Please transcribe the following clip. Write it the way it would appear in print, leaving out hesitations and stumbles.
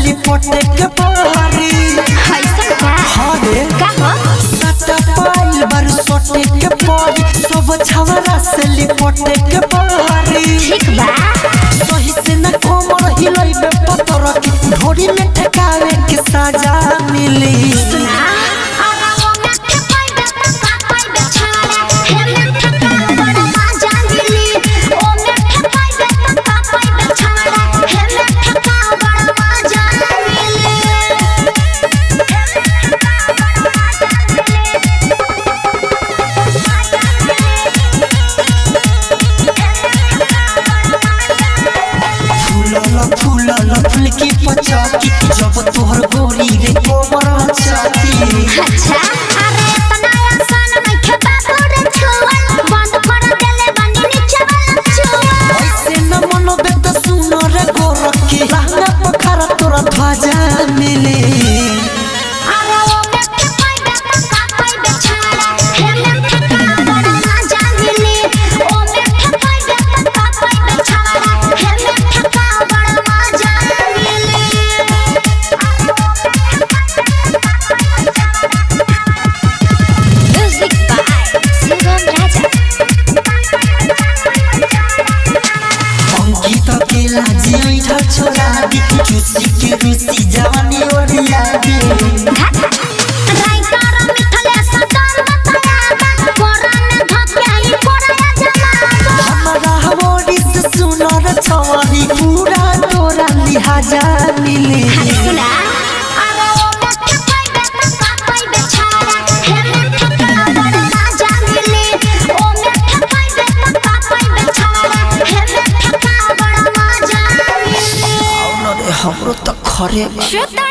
लिपटे के बहरी ऐसा का हरे का हो सटा पाइल बार सोटे के परी सब छवरा से लिपटे के बहरी ठीक बा सही से न कोमर हिलैबे पतर के ढोरी में ठकावे के सजा मिली सुना आराओ में ठकाई बे का पाई बे छाड़ा हे में ठका बड़ा मजा मिली ओ में ठकाई बे का पाई बे छाड़ा हे में ठका बड़ा मजा मिली फूलल फुलकी पचाकी जब तोहर गोरी रे कोमर चाकी अच्छा अरे तना आसान नहीं खेबा तोरे छुअल बंद कर देले बनी नीचे वाला छुअल ऐसे न मनोबे त सुनो रे गोरखी रहना पखरा तोरा ध्वजा मिली अरे ओ में ठकाई बे का पाई बे छाड़ा हे में ठका बड़ा मजा मिली ओ में ठकाई बे का पाई बे छाड़ा हे में ठका बड़ा मजा मिली म्यूजिक बाय सुगम राजा अंकित केला जिई ठा छोरा दी चुसी के रुसी जवानी ओरिया दी राइटर मिथले सदर बताया कोरा में धके ही पड़या जला हमारा हमारी से सुनो रे छवारी पूरा तोरा लिहाजा मिली सुना अरे ओ में ठकाई बे का पाई बे छाड़ा हे में ठका बड़ा मजा मिली ओ में ठकाई बे का पाई बे छाड़ा हे में ठका बड़ा मजा मिली हमरो त खरे श्वेता